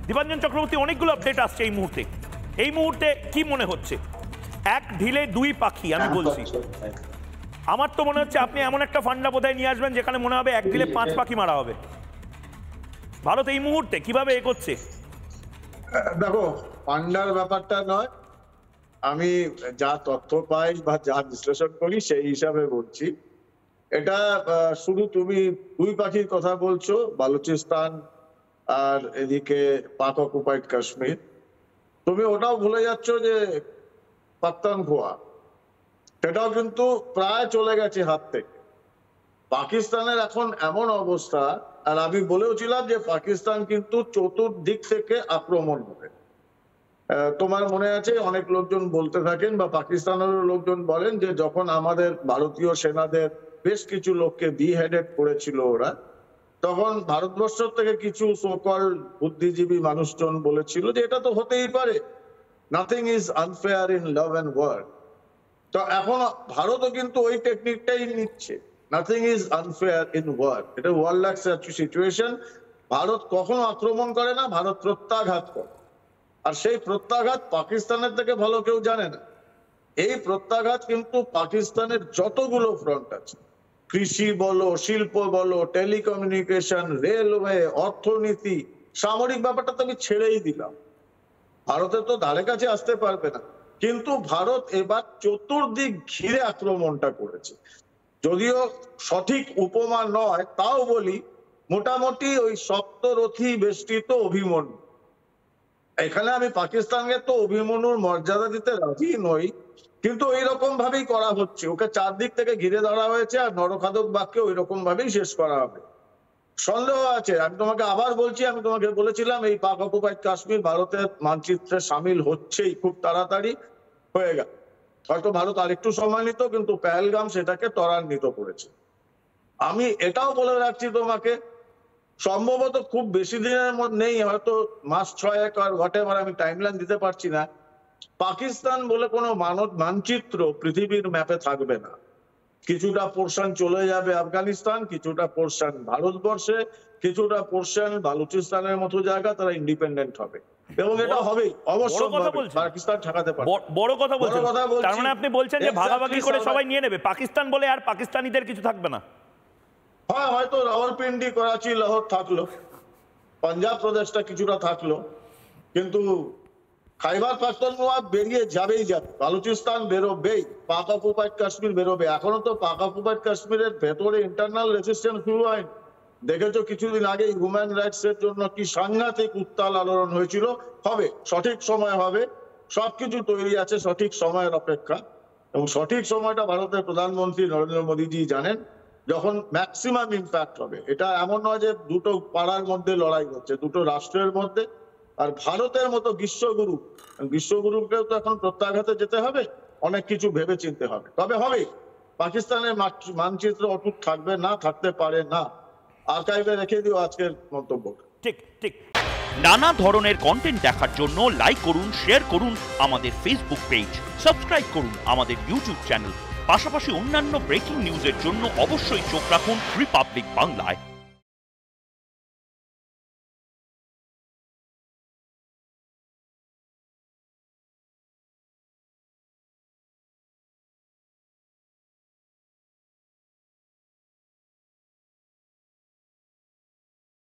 দীপাঞ্জন চক্রবর্তী, অনেকগুলো আপডেট আসছে এই মুহূর্তে কি মনে হচ্ছে? এক ঢিলে দুই পাখি, আমি বলছি। আমার তো মনে হচ্ছে আপনি এমন একটা ফান্ডা বোধহয় নিয়ে আসবেন যেখানে মনে হবে এক ঢিলে 5 পাখি মারা হবে। ভারত এই মুহূর্তে কিভাবে এগোচ্ছে? দেখো, ফান্ডার ব্যাপারটা নয়, আমি যা তথ্য পাই বা যা বিশ্লেষণ করি সেই হিসাবে বলছি। এটা শুধু তুমি দুই পাখির কথা বলছো, বালুচিস্তান আর এদিকে পাক অকুপাইড কাশ্মীর। তুমি ওটাও ভুলে যাচ্ছ যে পাখতানখোয়া, সেটাও কিন্তু প্রায় চলে গেছে হাত থেকে। পাকিস্তানের এখন এমন অবস্থা, আর আমি বলেওছিলাম যে পাকিস্তান কিন্তু চতুর্দিক থেকে আক্রমণ হবে। তোমার মনে আছে, অনেক লোকজন বলতে থাকেন বা পাকিস্তানের লোকজন বলেন যে যখন আমাদের ভারতীয় সেনাদের বেশ কিছু লোককে বিহেডেড করেছিল ওরা, তখন ভারতবর্ষ থেকে কিছু সকল বুদ্ধিজীবী মানুষজন বলেছিল যে এটা তো হতেই পারে, nothing is unfair in love and war. তো এখন ভারতও কিন্তু ওই টেকনিকটাই নিচ্ছে, nothing is unfair in war. এটা ওয়ার লাইক সিচুয়েশন। ভারত কখনো আক্রমণ করে না, ভারত প্রত্যাঘাত করে। আর সেই প্রত্যাঘাত পাকিস্তানের থেকে ভালো কেউ জানে না। এই প্রত্যাঘাত কিন্তু পাকিস্তানের যতগুলো ফ্রন্ট আছে, কৃষি বলো, শিল্প বলো, টেলিকমিউনিকেশন, রেলওয়ে, অর্থনীতি, সামরিক ব্যাপারটা তো আমি ছেড়েই দিলাম। ভারতের তো ধারে কাছে আসতে পারবে না। কিন্তু ভারত এবার চতুর্দিক ঘিরে আক্রমণটা করেছে। যদিও সঠিক উপমা নয়, তাও বলি মোটামুটি ওই সপ্তরথী বেষ্টিত অভিমন্যু। এখানে আমি পাকিস্তানকে তো অভিমন্যুর মর্যাদা দিতে রাজি নই, কিন্তু ওই রকম ভাবেই করা হচ্ছে। ওকে চারদিক থেকে ঘিরে ধরা হয়েছে, আর নরখাদক বাক্যে ওই রকম ভাবেই শেষ করা হবে। সন্দেহ আছে, আমি তোমাকে আবার বলছি, আমি তোমাকে বলেছিলাম এই পাক অকুপাইড কাশ্মীর ভারতের মানচিত্রে সামিল হচ্ছেই, খুব তাড়াতাড়ি হয়ে গেল। হয়তো ভারত আরেকটু সময় নিত, কিন্তু পেহেলগাম সেটাকে ত্বরান্বিত করেছে। আমি এটাও বলে রাখছি তোমাকে, সম্ভবত খুব বেশি দিনের মধ্যে নেই, হয়তো মাস 6 আর হোয়াটএভার, আমি টাইমলাইন দিতে পারছি না, পাকিস্তান বলে কোনো মানচিত্র পৃথিবীর ম্যাপে থাকবে না। কিছুটা পোর্শন চলে যাবে আফগানিস্তান, কিছুটা পোর্শন ভারতবর্ষে, কিছুটা পোর্শন বালুচিস্তানের মতো জায়গা, তারা ইন্ডিপেন্ডেন্ট হবে। এবং এটা হবে অবশ্যই, পাকিস্তান ঠেকাতে পারবে। বড় কথা বলছেন, তার মানে আপনি বলছেন যে ভাগাভাগি করে সবাই নিয়ে নেবে, পাকিস্তান বলে আর পাকিস্তানিদের কিছু থাকবে না। হ্যাঁ, হয়তো রাওয়ালপিন্ডি, করাচি, লাহোর থাকলো, পাঞ্জাব প্রদেশটা কিছুটা থাকলো, কিন্তু খাইবার পাখতুনখোয়া বেরিয়ে যাবেই যাবে, বালুচিস্তান বেরোবেই, পাক অকুপাইড কাশ্মীর বেরোবে। এখনো তো পাক অকুপাইড কাশ্মীরের ভেতরে ইন্টারনাল রেজিস্ট্যান্স শুরু হয়নি। দেখেছো কিছুদিন আগে হিউম্যান রাইটস এর জন্য কি সাংঘাতিক উত্তাল আলোড়ন হয়েছিল। হবে, সঠিক সময় হবে, সবকিছু তৈরি আছে, সঠিক সময়ের অপেক্ষা। এবং সঠিক সময়টা ভারতের প্রধানমন্ত্রী নরেন্দ্র মোদীজি জানেন, যখন ম্যাক্সিমাম ইম্প্যাক্ট হবে। এটা এমন নয় যে দুটো পাড়ার মধ্যে লড়াই হচ্ছে, দুটো রাষ্ট্রের মধ্যে। আর ভারতের মতো বিশ্বগুরুকেও তো এখন প্রত্যাঘাতে যেতে হবে, অনেক কিছু ভেবে চিনতে হবে। তবে হবে, পাকিস্তানের মানচিত্র অটুট থাকবে না, থাকতে পারে না। আর্কাইভে রেখে দিও আজকের মন্তব্য। ঠিক ঠিক। নানা ধরনের কন্টেন্ট দেখার জন্য লাইক করুন, শেয়ার করুন আমাদের ফেসবুক পেজ, সাবস্ক্রাইব করুন আমাদের ইউটিউব চ্যানেল। পাশাপাশি অন্যান্য ব্রেকিং নিউজের জন্য অবশ্যই চোখ রাখুন রিপাবলিক বাংলায়।